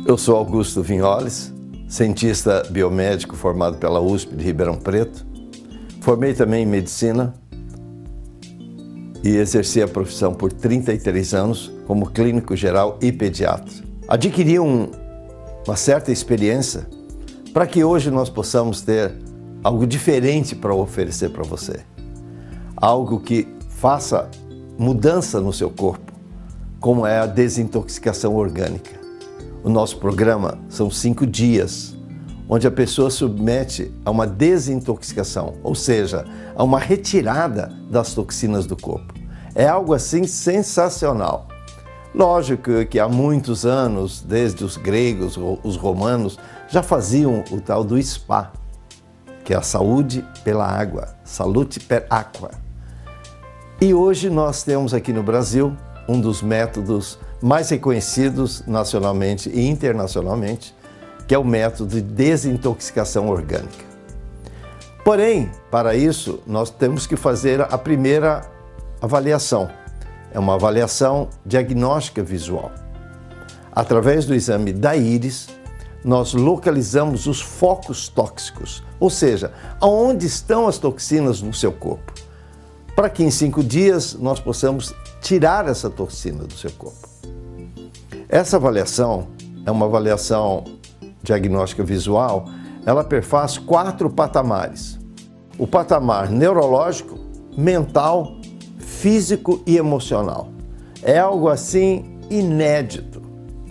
Eu sou Augusto Vinholes, cientista biomédico formado pela USP de Ribeirão Preto. Formei também em medicina e exerci a profissão por 33 anos como clínico geral e pediatra. Adquiri uma certa experiência para que hoje nós possamos ter algo diferente para oferecer para você. Algo que faça mudança no seu corpo, como é a desintoxicação orgânica. O nosso programa são 5 dias, onde a pessoa submete a uma desintoxicação, ou seja, a uma retirada das toxinas do corpo. É algo assim sensacional. Lógico que há muitos anos, desde os gregos, os romanos, já faziam o tal do spa, que é a saúde pela água, salute per aqua. E hoje nós temos aqui no Brasil um dos métodos mais reconhecidos nacionalmente e internacionalmente, que é o método de desintoxicação orgânica. Porém, para isso, nós temos que fazer a primeira avaliação. É uma avaliação diagnóstica visual. Através do exame da íris, nós localizamos os focos tóxicos, ou seja, aonde estão as toxinas no seu corpo, para que em 5 dias nós possamos tirar essa toxina do seu corpo. Essa avaliação é uma avaliação diagnóstica visual, ela perfaz 4 patamares. O patamar neurológico, mental, físico e emocional. É algo assim inédito.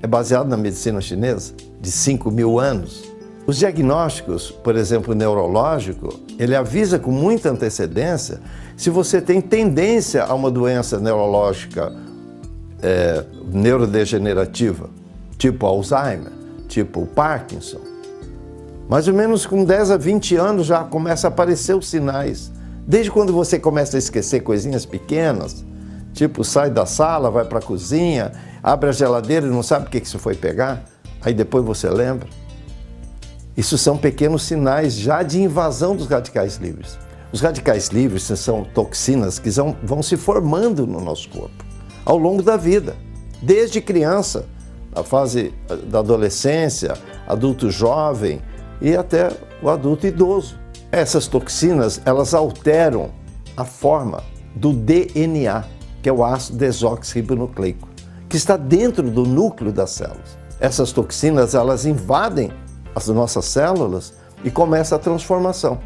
É baseado na medicina chinesa de 5.000 anos. Os diagnósticos, por exemplo, neurológico, ele avisa com muita antecedência se você tem tendência a uma doença neurológica neurodegenerativa, tipo Alzheimer, tipo Parkinson. Mais ou menos com 10 a 20 anos já começa a aparecer os sinais. Desde quando você começa a esquecer coisinhas pequenas, tipo sai da sala, vai para a cozinha, abre a geladeira e não sabe o que você foi pegar, aí depois você lembra. Isso são pequenos sinais já de invasão dos radicais livres. Os radicais livres são toxinas que vão se formando no nosso corpo ao longo da vida, desde criança, a fase da adolescência, adulto jovem e até o adulto idoso. Essas toxinas, elas alteram a forma do DNA, que é o ácido desoxirribonucleico, que está dentro do núcleo das células. Essas toxinas, elas invadem as nossas células e começa a transformação.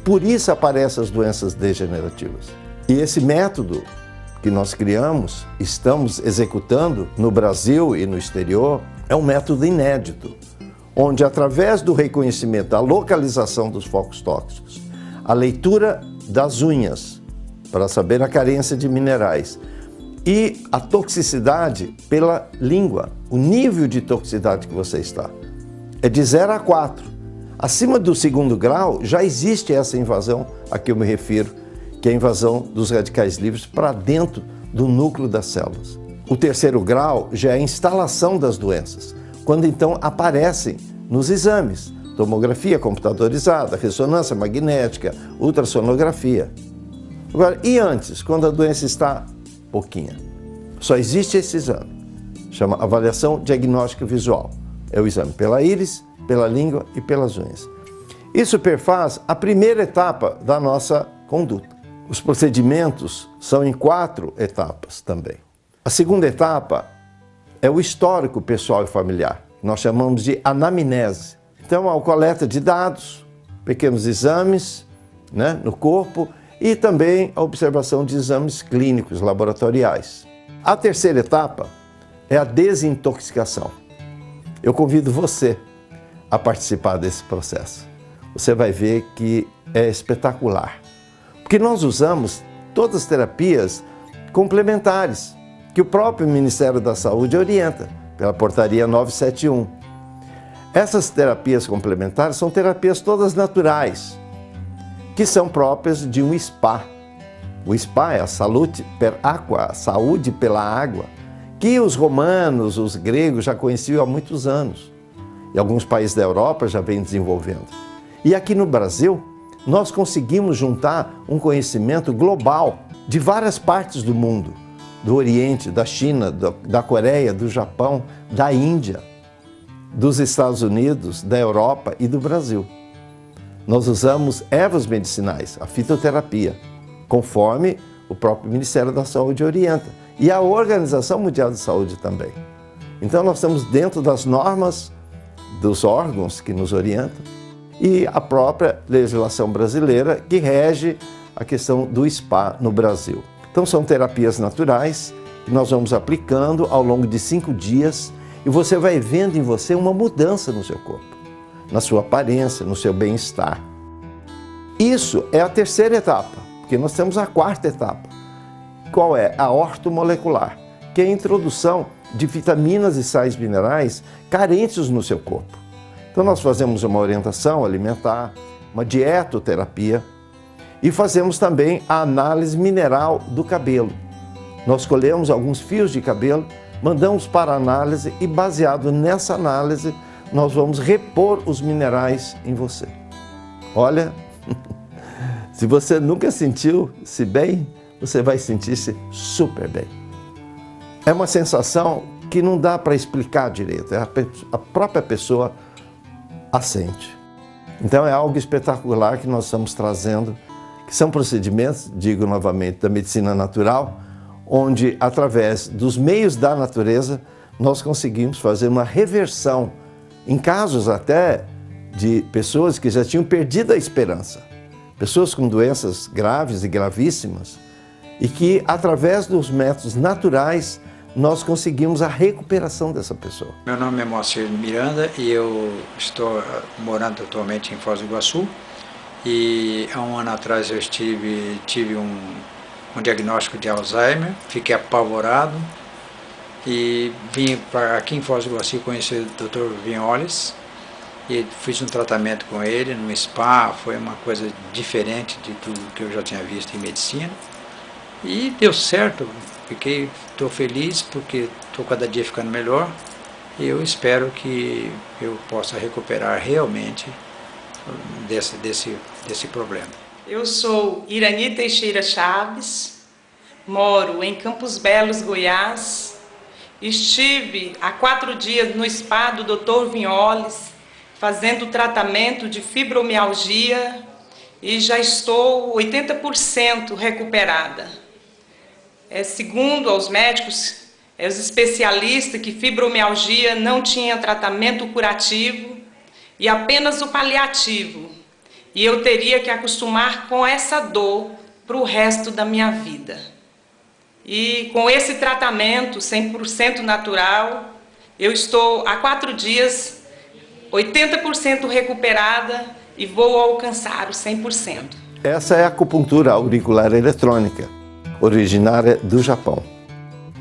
Por isso aparecem as doenças degenerativas. E esse método que nós criamos, estamos executando no Brasil e no exterior, é um método inédito, onde através do reconhecimento da localização dos focos tóxicos, a leitura das unhas para saber a carência de minerais e a toxicidade pela língua, o nível de toxicidade que você está, é de 0 a 4. Acima do 2º grau já existe essa invasão a que eu me refiro, que é a invasão dos radicais livres para dentro do núcleo das células. O 3º grau já é a instalação das doenças, quando então aparecem nos exames, tomografia computadorizada, ressonância magnética, ultrassonografia. Agora, e antes, quando a doença está pouquinha? Só existe esse exame, chama avaliação diagnóstica visual. É o exame pela íris, pela língua e pelas unhas. Isso perfaz a primeira etapa da nossa conduta. Os procedimentos são em 4 etapas também. A segunda etapa é o histórico pessoal e familiar. Nós chamamos de anamnese. Então, a coleta de dados, pequenos exames, no corpo e também a observação de exames clínicos laboratoriais. A terceira etapa é a desintoxicação. Eu convido você a participar desse processo. Você vai ver que é espetacular. Porque nós usamos todas as terapias complementares que o próprio Ministério da Saúde orienta, pela portaria 971. Essas terapias complementares são terapias todas naturais, que são próprias de um spa. O spa é a salute per aqua, a saúde pela água, que os romanos, os gregos já conheciam há muitos anos. E alguns países da Europa já vêm desenvolvendo. E aqui no Brasil, nós conseguimos juntar um conhecimento global de várias partes do mundo, do Oriente, da China, da Coreia, do Japão, da Índia. dos Estados Unidos, da Europa e do Brasil. Nós usamos ervas medicinais, a fitoterapia, conforme o próprio Ministério da Saúde orienta. E a Organização Mundial de Saúde também. Então nós estamos dentro das normas dos órgãos que nos orientam e a própria legislação brasileira que rege a questão do spa no Brasil. Então são terapias naturais que nós vamos aplicando ao longo de 5 dias e você vai vendo em você uma mudança no seu corpo, na sua aparência, no seu bem-estar. Isso é a terceira etapa, porque nós temos a quarta etapa. Qual é? A ortomolecular, que é a introdução de vitaminas e sais minerais carentes no seu corpo. Então nós fazemos uma orientação alimentar, uma dietoterapia e fazemos também a análise mineral do cabelo. Nós colhemos alguns fios de cabelo, mandamos para análise e baseado nessa análise nós vamos repor os minerais em você. Olha, se você nunca sentiu-se bem, você vai sentir-se super bem. É uma sensação que não dá para explicar direito, a própria pessoa a sente. Então é algo espetacular que nós estamos trazendo, que são procedimentos, digo novamente, da medicina natural, onde através dos meios da natureza nós conseguimos fazer uma reversão, em casos até de pessoas que já tinham perdido a esperança, pessoas com doenças graves e gravíssimas, e que através dos métodos naturais nós conseguimos a recuperação dessa pessoa. Meu nome é Moacir Miranda e eu estou morando atualmente em Foz do Iguaçu. E há um ano atrás eu tive um diagnóstico de Alzheimer, fiquei apavorado e vim aqui em Foz do Iguaçu conhecer o Dr. Vinholes e fiz um tratamento com ele num spa. Foi uma coisa diferente de tudo que eu já tinha visto em medicina e deu certo. Estou feliz porque estou cada dia ficando melhor e eu espero que eu possa recuperar realmente desse problema. Eu sou Irani Teixeira Chaves, moro em Campos Belos, Goiás. Estive há 4 dias no spa do Dr. Vinholes fazendo tratamento de fibromialgia e já estou 80% recuperada. Segundo aos médicos, os especialistas, que fibromialgia não tinha tratamento curativo e apenas o paliativo. E eu teria que acostumar com essa dor para o resto da minha vida. E com esse tratamento 100% natural, eu estou há 4 dias 80% recuperada e vou alcançar o 100%. Essa é a acupuntura auricular eletrônica, originária do Japão,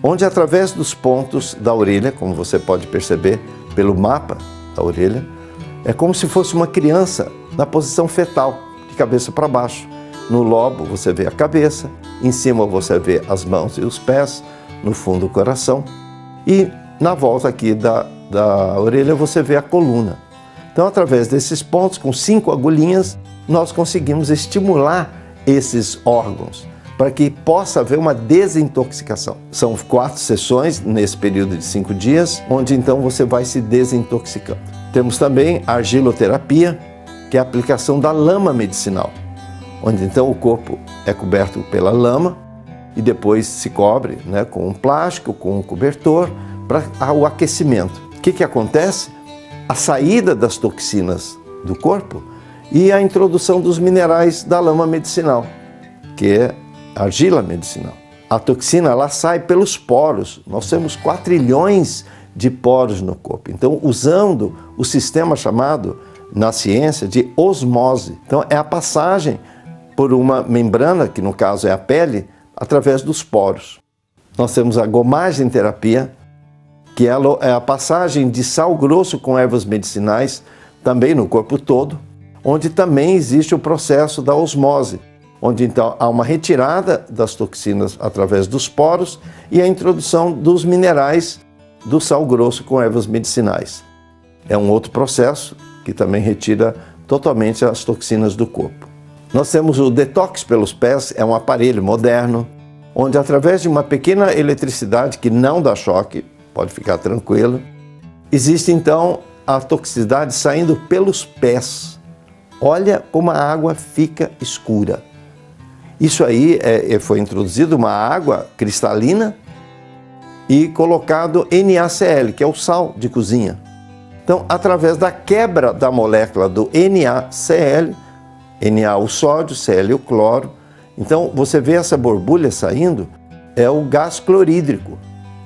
onde através dos pontos da orelha, como você pode perceber pelo mapa da orelha, é como se fosse uma criança na posição fetal, de cabeça para baixo. No lobo você vê a cabeça, em cima você vê as mãos e os pés, no fundo o coração e na volta aqui da orelha você vê a coluna. Então através desses pontos, com 5 agulhinhas, nós conseguimos estimular esses órgãos para que possa haver uma desintoxicação. São 4 sessões nesse período de 5 dias, onde então você vai se desintoxicando. Temos também a argiloterapia, que é a aplicação da lama medicinal, onde então o corpo é coberto pela lama e depois se cobre, né, com um plástico, com um cobertor, para o aquecimento. O que acontece? A saída das toxinas do corpo e a introdução dos minerais da lama medicinal, que é argila medicinal. A toxina ela sai pelos poros. Nós temos 4 trilhões de poros no corpo. Então, usando o sistema chamado na ciência de osmose. Então, é a passagem por uma membrana, que no caso é a pele, através dos poros. Nós temos a gomagem terapia, que é a passagem de sal grosso com ervas medicinais, também no corpo todo, onde também existe o processo da osmose, onde então há uma retirada das toxinas através dos poros e a introdução dos minerais do sal grosso com ervas medicinais. É um outro processo que também retira totalmente as toxinas do corpo. Nós temos o detox pelos pés, é um aparelho moderno, onde através de uma pequena eletricidade que não dá choque, pode ficar tranquilo, existe então a toxicidade saindo pelos pés. Olha como a água fica escura. Isso aí foi introduzido uma água cristalina e colocado NaCl, que é o sal de cozinha. Então, através da quebra da molécula do NaCl, Na o sódio, Cl o cloro, então você vê essa borbulha saindo, é o gás clorídrico,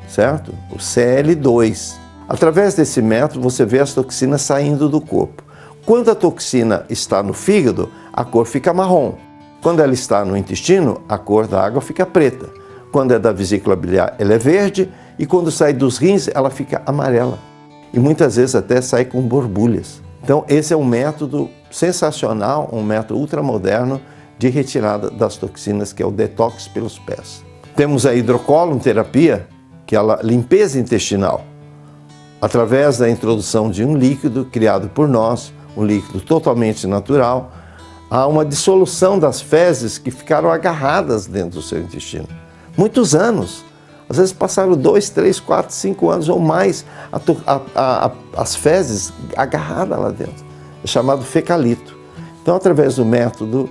certo? O Cl2. Através desse método você vê as toxinas saindo do corpo. Quando a toxina está no fígado, a cor fica marrom. Quando ela está no intestino, a cor da água fica preta. Quando é da vesícula biliar, ela é verde, e quando sai dos rins, ela fica amarela. E muitas vezes até sai com borbulhas. Então esse é um método sensacional, um método ultramoderno de retirada das toxinas, que é o detox pelos pés. Temos a hidrocolon-terapia, que é a limpeza intestinal, através da introdução de um líquido criado por nós, um líquido totalmente natural. Há uma dissolução das fezes que ficaram agarradas dentro do seu intestino. Muitos anos. Às vezes passaram 2, 3, 4, 5 anos ou mais as fezes agarradas lá dentro. É chamado fecalito. Então, através do método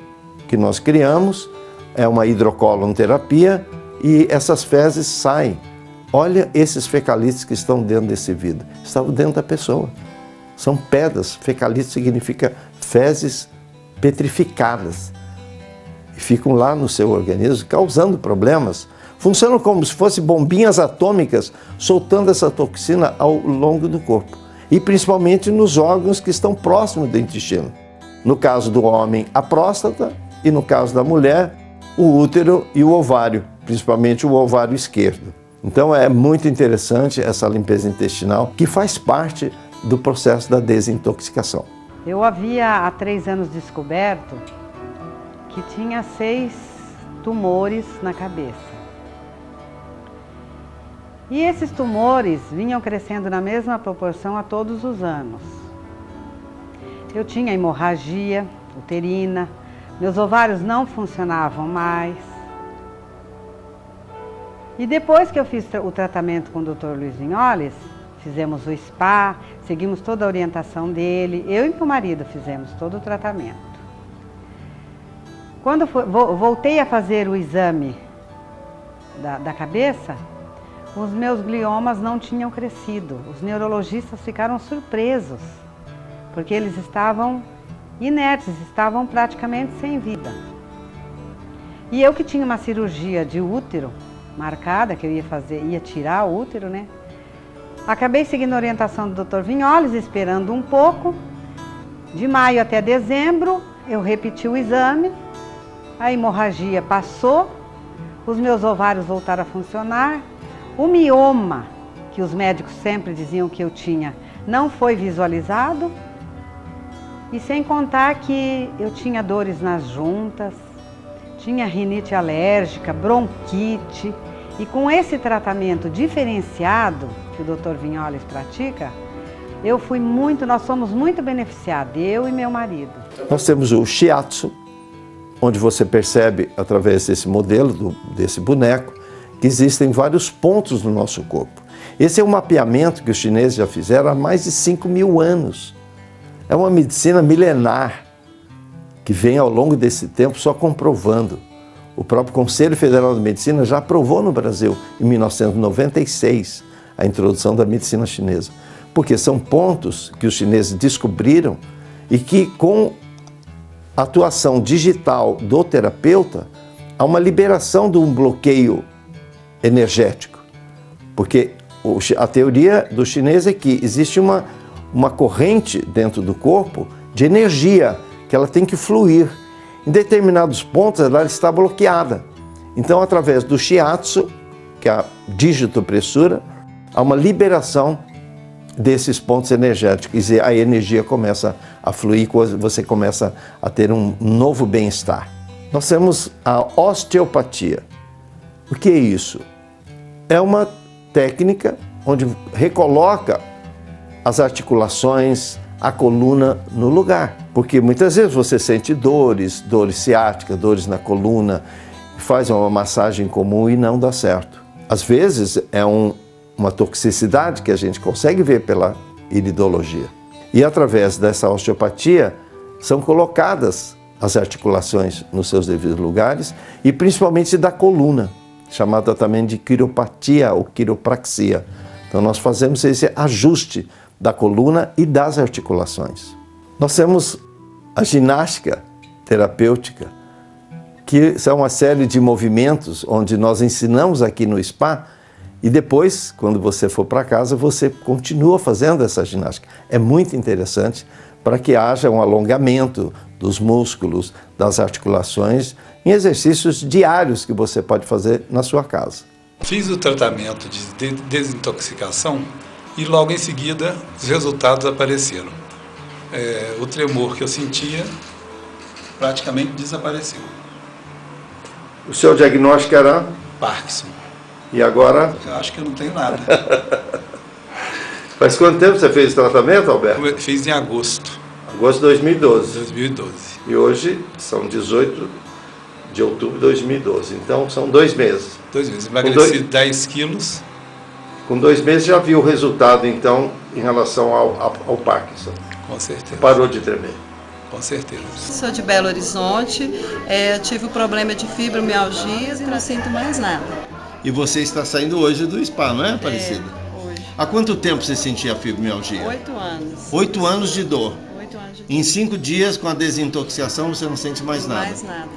que nós criamos, é uma hidrocolon-terapia, e essas fezes saem. Olha esses fecalitos que estão dentro desse vidro. Estavam dentro da pessoa. São pedras. Fecalito significa fezes petrificadas. E ficam lá no seu organismo, causando problemas. Funcionam como se fossem bombinhas atômicas, soltando essa toxina ao longo do corpo. E principalmente nos órgãos que estão próximos do intestino. No caso do homem, a próstata, e no caso da mulher, o útero e o ovário, principalmente o ovário esquerdo. Então é muito interessante essa limpeza intestinal, que faz parte do processo da desintoxicação. Eu havia há 3 anos descoberto que tinha 6 tumores na cabeça. E esses tumores vinham crescendo na mesma proporção a todos os anos. Eu tinha hemorragia uterina, meus ovários não funcionavam mais. E depois que eu fiz o tratamento com o Dr. Luiz Vinholes, fizemos o spa, seguimos toda a orientação dele, eu e meu marido fizemos todo o tratamento. Quando voltei a fazer o exame da cabeça, os meus gliomas não tinham crescido. Os neurologistas ficaram surpresos, porque eles estavam inertes, estavam praticamente sem vida. E eu que tinha uma cirurgia de útero marcada, que eu ia tirar o útero, né? Acabei seguindo a orientação do Dr. Vinholes, esperando um pouco. De maio até dezembro, eu repeti o exame, a hemorragia passou, os meus ovários voltaram a funcionar. O mioma, que os médicos sempre diziam que eu tinha, não foi visualizado. E sem contar que eu tinha dores nas juntas, tinha rinite alérgica, bronquite. E com esse tratamento diferenciado que o Dr. Vinholes pratica, nós somos muito beneficiados, eu e meu marido. Nós temos o shiatsu, onde você percebe, através desse modelo, desse boneco, que existem vários pontos no nosso corpo. Esse é um mapeamento que os chineses já fizeram há mais de 5.000 anos. É uma medicina milenar que vem ao longo desse tempo só comprovando. O próprio Conselho Federal de Medicina já aprovou no Brasil, em 1996, a introdução da medicina chinesa. Porque são pontos que os chineses descobriram e que, com a atuação digital do terapeuta, há uma liberação de um bloqueio energético. Porque a teoria do chinês é que existe uma corrente dentro do corpo de energia, que ela tem que fluir. Em determinados pontos ela está bloqueada. Então, através do shiatsu, que é a digitopressura, há uma liberação desses pontos energéticos. Quer dizer, a energia começa a fluir, você começa a ter um novo bem-estar. Nós temos a osteopatia. O que é isso? É uma técnica onde recoloca as articulações, a coluna no lugar. Porque muitas vezes você sente dores ciáticas, dores na coluna, faz uma massagem comum e não dá certo. Às vezes é uma toxicidade que a gente consegue ver pela iridologia. E através dessa osteopatia são colocadas as articulações nos seus devidos lugares e principalmente da coluna, chamada também de quiropatia ou quiropraxia. Então nós fazemos esse ajuste da coluna e das articulações. Nós temos a ginástica terapêutica, que são uma série de movimentos onde nós ensinamos aqui no spa e depois, quando você for para casa, você continua fazendo essa ginástica. É muito interessante para que haja um alongamento dos músculos, das articulações, em exercícios diários que você pode fazer na sua casa. Fiz o tratamento de desintoxicação e logo em seguida os resultados apareceram. O tremor que eu sentia praticamente desapareceu. O seu diagnóstico era? Parkinson. E agora? Eu acho que eu não tenho nada. Faz quanto tempo você fez o tratamento, Alberto? Eu fiz em agosto. Agosto de 2012. 2012. E hoje são 18 de outubro de 2012. Então são 2 meses. 2 meses. Emagreci 10 quilos. Com 2 meses já viu o resultado, então, em relação ao Parkinson. Com certeza. Parou de tremer. Com certeza. Sou de Belo Horizonte, tive o problema de fibromialgia e não sinto mais nada. E você está saindo hoje do spa, não é, Aparecida? Hoje. Há quanto tempo você sentia a fibromialgia? 8 anos. 8 anos de dor. 8 anos de dor. Em 5 dias, com a desintoxicação, você não sente mais nada? Mais nada.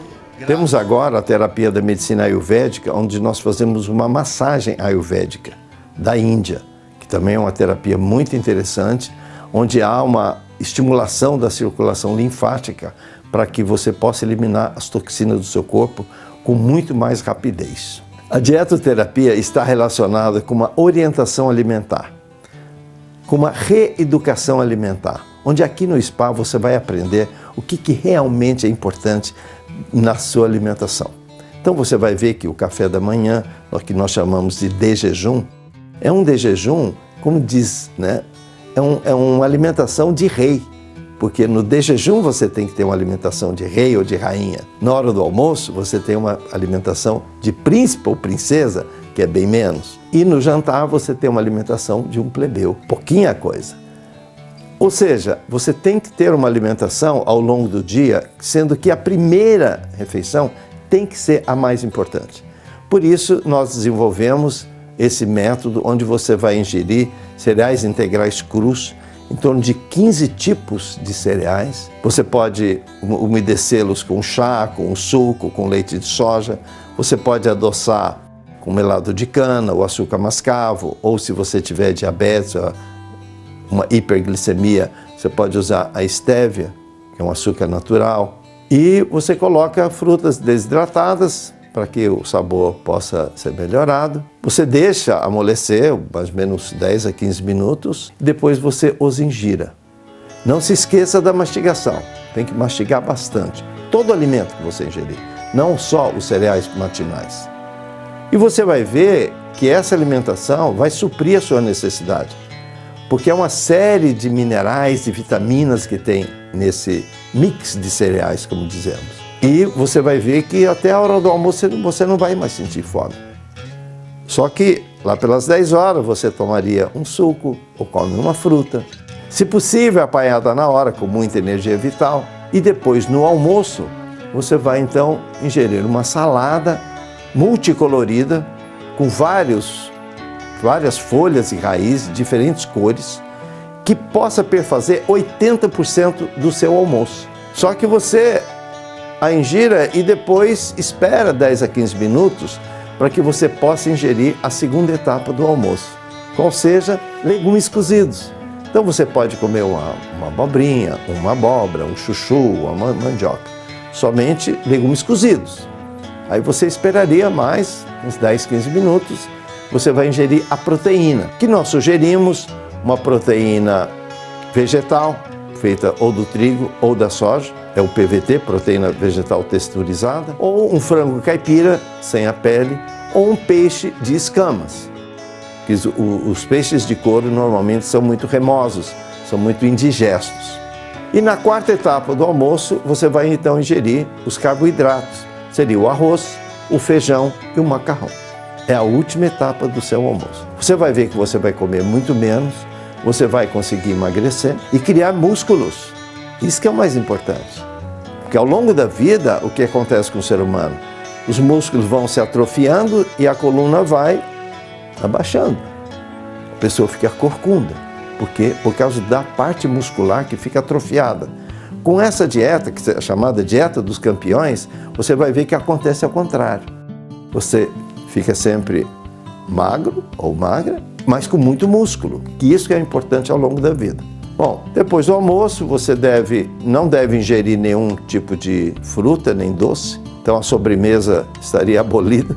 Temos agora a terapia da medicina ayurvédica, onde nós fazemos uma massagem ayurvédica da Índia, que também é uma terapia muito interessante, onde há uma estimulação da circulação linfática para que você possa eliminar as toxinas do seu corpo com muito mais rapidez. A dietoterapia está relacionada com uma orientação alimentar, com uma reeducação alimentar, onde aqui no spa você vai aprender o que realmente é importante na sua alimentação. Então você vai ver que o café da manhã, o que nós chamamos de jejum, é um jejum, como diz, né? É uma alimentação de rei, porque no jejum você tem que ter uma alimentação de rei ou de rainha. Na hora do almoço você tem uma alimentação de príncipe ou princesa, que é bem menos. E no jantar você tem uma alimentação de um plebeu, pouquinha coisa. Ou seja, você tem que ter uma alimentação ao longo do dia, sendo que a primeira refeição tem que ser a mais importante. Por isso nós desenvolvemos esse método onde você vai ingerir cereais integrais crus, em torno de 15 tipos de cereais. Você pode umedecê-los com chá, com suco, com leite de soja. Você pode adoçar com melado de cana, ou açúcar mascavo, ou se você tiver diabetes, uma hiperglicemia, você pode usar a estévia, que é um açúcar natural. E você coloca frutas desidratadas, para que o sabor possa ser melhorado. Você deixa amolecer, mais ou menos 10 a 15 minutos, depois você os ingira. Não se esqueça da mastigação, tem que mastigar bastante. Todo alimento que você ingerir, não só os cereais matinais. E você vai ver que essa alimentação vai suprir a sua necessidade, porque é uma série de minerais e vitaminas que tem nesse mix de cereais, como dizemos. E você vai ver que até a hora do almoço você não vai mais sentir fome. Só que lá pelas 10 horas você tomaria um suco ou come uma fruta. Se possível, apanhada na hora, com muita energia vital. E depois, no almoço, você vai então ingerir uma salada multicolorida com várias folhas e raízes, diferentes cores, que possa perfazer 80% do seu almoço. Só que você a ingira e depois espera 10 a 15 minutos para que você possa ingerir a segunda etapa do almoço, qual seja legumes cozidos. Então você pode comer uma abobrinha, uma abóbora, um chuchu, uma mandioca, somente legumes cozidos. Aí você esperaria mais uns 10, 15 minutos, você vai ingerir a proteína, que nós sugerimos uma proteína vegetal, feita ou do trigo ou da soja, é o PVT, proteína vegetal texturizada, ou um frango caipira, sem a pele, ou um peixe de escamas. Os peixes de couro normalmente são muito remosos, são muito indigestos. E na quarta etapa do almoço, você vai então ingerir os carboidratos. Seria o arroz, o feijão e o macarrão. É a última etapa do seu almoço. Você vai ver que você vai comer muito menos, você vai conseguir emagrecer e criar músculos. Isso que é o mais importante. Porque ao longo da vida, o que acontece com o ser humano? Os músculos vão se atrofiando e a coluna vai abaixando. A pessoa fica corcunda. Por quê? Por causa da parte muscular que fica atrofiada. Com essa dieta, que é chamada dieta dos campeões, você vai ver que acontece ao contrário. Você fica sempre magro ou magra, mas com muito músculo, que isso que é importante ao longo da vida. Bom, depois do almoço, você não deve ingerir nenhum tipo de fruta, nem doce. Então a sobremesa estaria abolida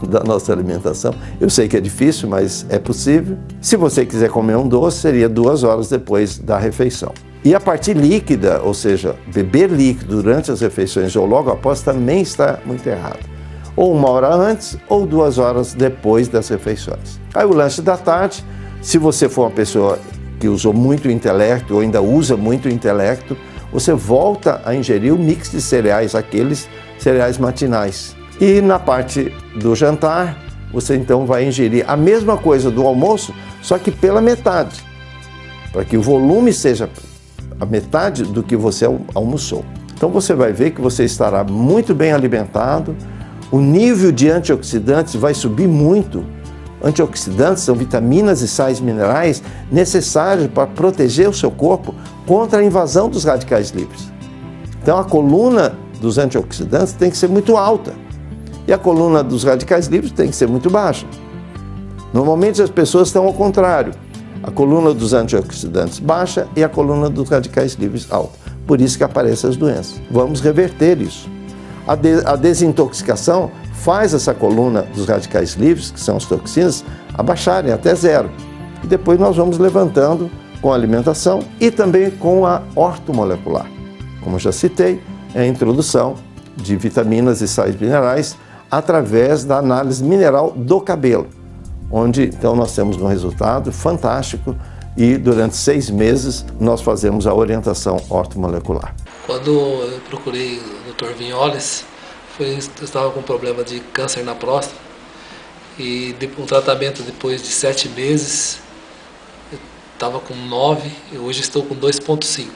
da nossa alimentação. Eu sei que é difícil, mas é possível. Se você quiser comer um doce, seria 2 horas depois da refeição. E a parte líquida, ou seja, beber líquido durante as refeições ou logo após, também está muito errado. Ou 1 hora antes ou 2 horas depois das refeições. Aí o lanche da tarde, se você for uma pessoa que usou muito o intelecto ou ainda usa muito o intelecto, você volta a ingerir o mix de cereais, aqueles cereais matinais. E na parte do jantar, você então vai ingerir a mesma coisa do almoço, só que pela metade, para que o volume seja a metade do que você almoçou. Então você vai ver que você estará muito bem alimentado, o nível de antioxidantes vai subir muito. Antioxidantes são vitaminas e sais minerais necessários para proteger o seu corpo contra a invasão dos radicais livres. Então a coluna dos antioxidantes tem que ser muito alta e a coluna dos radicais livres tem que ser muito baixa. Normalmente as pessoas estão ao contrário. A coluna dos antioxidantes baixa e a coluna dos radicais livres alta. Por isso que aparecem as doenças. Vamos reverter isso. A desintoxicação faz essa coluna dos radicais livres, que são as toxinas, abaixarem até 0. E depois nós vamos levantando com a alimentação e também com a ortomolecular. Como eu já citei, é a introdução de vitaminas e sais minerais através da análise mineral do cabelo, onde então nós temos um resultado fantástico e durante 6 meses nós fazemos a orientação ortomolecular. Quando eu procurei o Dr. Vinholes, eu estava com problema de câncer na próstata e um tratamento depois de 7 meses, eu estava com 9 e hoje estou com 2,5.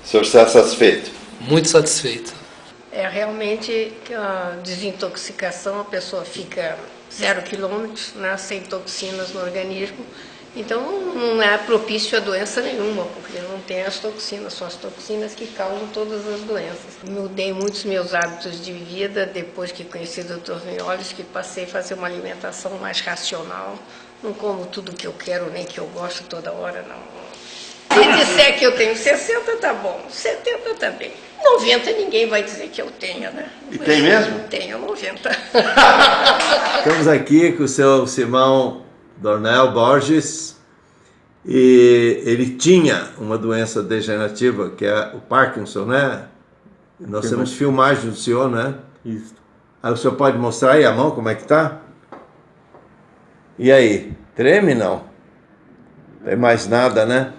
O senhor está satisfeito? Muito satisfeito. É realmente a desintoxicação, a pessoa fica 0 quilômetros, né, sem toxinas no organismo. Então não é propício a doença nenhuma, porque não tem as toxinas, são as toxinas que causam todas as doenças. Mudei muitos meus hábitos de vida depois que conheci o Dr. Vinholes, que passei a fazer uma alimentação mais racional. Não como tudo que eu quero, nem que eu gosto toda hora, não. Se disser que eu tenho 60, tá bom. 70 tá bem. 90 ninguém vai dizer que eu tenho, né? E tem mesmo? Tenho 90. Estamos aqui com o seu Simão Dornel Borges e ele tinha uma doença degenerativa que é o Parkinson, né? Nós temos filmagem do senhor, né? Isso. Aí o senhor pode mostrar aí a mão como é que tá? E aí, treme não? Não tem mais nada, né?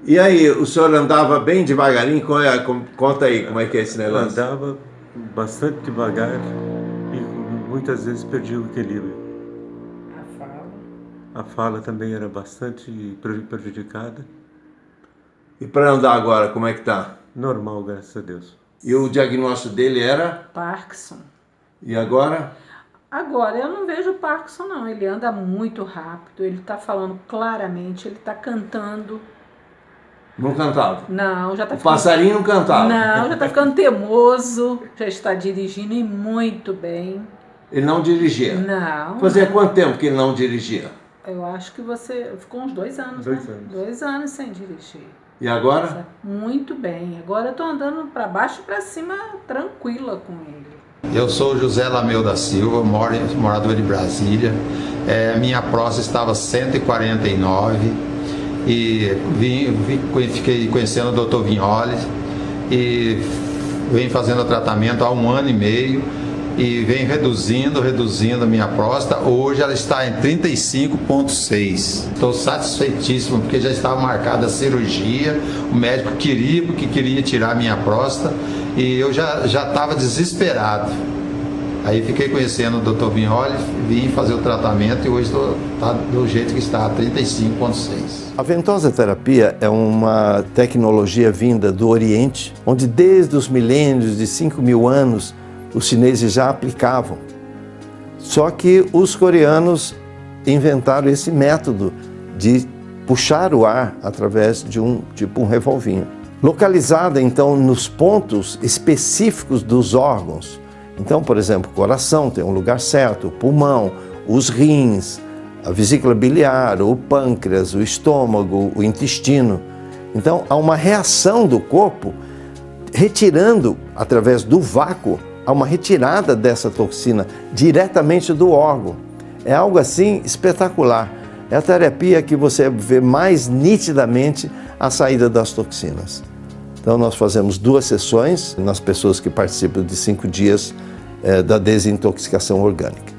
E aí, o senhor andava bem devagarinho? Conta aí como é que é esse negócio. Eu andava bastante devagar e muitas vezes perdi o equilíbrio. A fala também era bastante prejudicada. E para andar agora, como é que tá? Normal, graças a Deus. E o diagnóstico dele era? Parkinson. E agora? Agora, eu não vejo Parkinson não, ele anda muito rápido, ele está falando claramente, ele está cantando. Não cantava? Não, já está ficando... O passarinho não cantava? Não, já está ficando teimoso, já está dirigindo e muito bem. Ele não dirigia? Não. Fazia quanto tempo que ele não dirigia? Eu acho que você ficou uns 2 anos, 2 né? anos. 2 anos sem dirigir. E agora? Muito bem, agora eu estou andando para baixo e para cima tranquila com ele. Eu sou José Lameu da Silva, morador de Brasília. Minha próstata estava 149 e fiquei conhecendo o Dr. Vinholes e venho fazendo o tratamento há 1 ano e meio e venho reduzindo a minha próstata. Hoje ela está em 35,6. Estou satisfeitíssimo porque já estava marcada a cirurgia, o médico queria tirar a minha próstata e eu já estava desesperado. Aí fiquei conhecendo o Dr. Vignoli, vim fazer o tratamento e hoje está do jeito que está, 35,6. A ventosa terapia é uma tecnologia vinda do Oriente, onde desde os milênios de 5.000 anos os chineses já aplicavam. Só que os coreanos inventaram esse método de puxar o ar através de um revolvinho. Localizada então nos pontos específicos dos órgãos. Então, por exemplo, o coração tem um lugar certo, o pulmão, os rins, a vesícula biliar, o pâncreas, o estômago, o intestino. Então, há uma reação do corpo retirando, através do vácuo, há uma retirada dessa toxina diretamente do órgão. É algo assim espetacular. É a terapia que você vê mais nitidamente a saída das toxinas. Então, nós fazemos 2 sessões nas pessoas que participam de 5 dias da desintoxicação orgânica.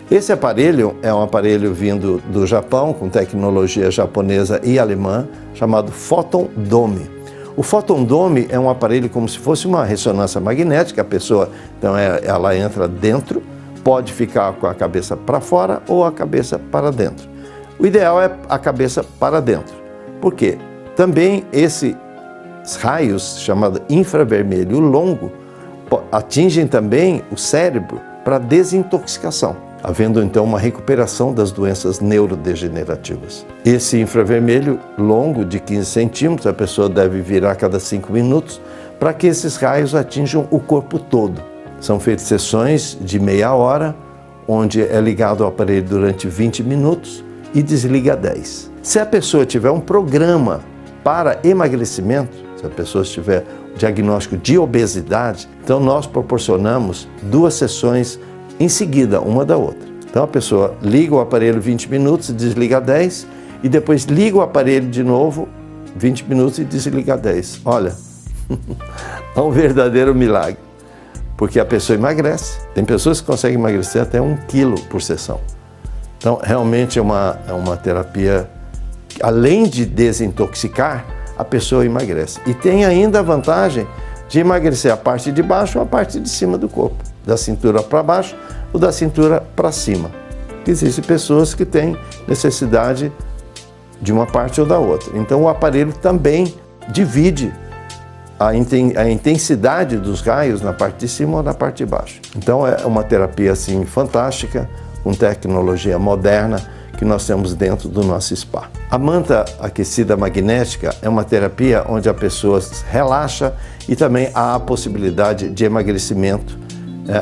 Esse aparelho é um aparelho vindo do Japão, com tecnologia japonesa e alemã, chamado Photon Dome. O Photon Dome é um aparelho como se fosse uma ressonância magnética. A pessoa, então, ela entra dentro, pode ficar com a cabeça para fora ou a cabeça para dentro. O ideal é a cabeça para dentro. Por quê? Também esses raios, chamado infravermelho longo, atingem também o cérebro para desintoxicação, havendo então uma recuperação das doenças neurodegenerativas. Esse infravermelho longo de 15 centímetros, a pessoa deve virar a cada 5 minutos para que esses raios atinjam o corpo todo. São feitas sessões de meia hora, onde é ligado ao aparelho durante 20 minutos e desliga 10. Se a pessoa tiver um programa para emagrecimento, se a pessoa tiver diagnóstico de obesidade, então nós proporcionamos 2 sessões em seguida, uma da outra. Então a pessoa liga o aparelho 20 minutos e desliga 10, e depois liga o aparelho de novo 20 minutos e desliga 10. Olha, é um verdadeiro milagre, porque a pessoa emagrece. Tem pessoas que conseguem emagrecer até 1 quilo por sessão. Então realmente é uma terapia que, além de desintoxicar, a pessoa emagrece. E tem ainda a vantagem de emagrecer a parte de baixo ou a parte de cima do corpo, da cintura para baixo ou da cintura para cima. Existem pessoas que têm necessidade de uma parte ou da outra. Então o aparelho também divide a intensidade dos raios na parte de cima ou na parte de baixo. Então é uma terapia assim fantástica, com tecnologia moderna, que nós temos dentro do nosso spa. A manta aquecida magnética é uma terapia onde a pessoa relaxa e também há a possibilidade de emagrecimento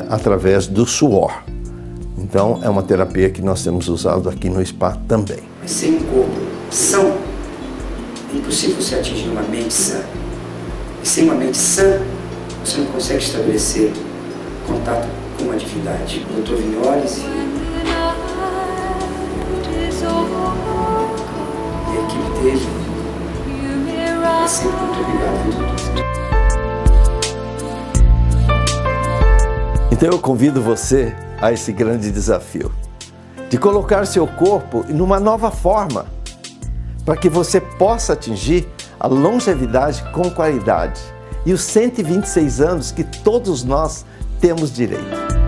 através do suor. Então é uma terapia que nós temos usado aqui no spa também. Mas sem um corpo são, é impossível você atingir uma mente sã. E sem uma mente sã, você não consegue estabelecer contato com a divindade. O Dr. Vignoli e a equipe dele é sempre muito obrigado. Então eu convido você a esse grande desafio de colocar seu corpo numa nova forma para que você possa atingir a longevidade com qualidade e os 126 anos que todos nós temos direito.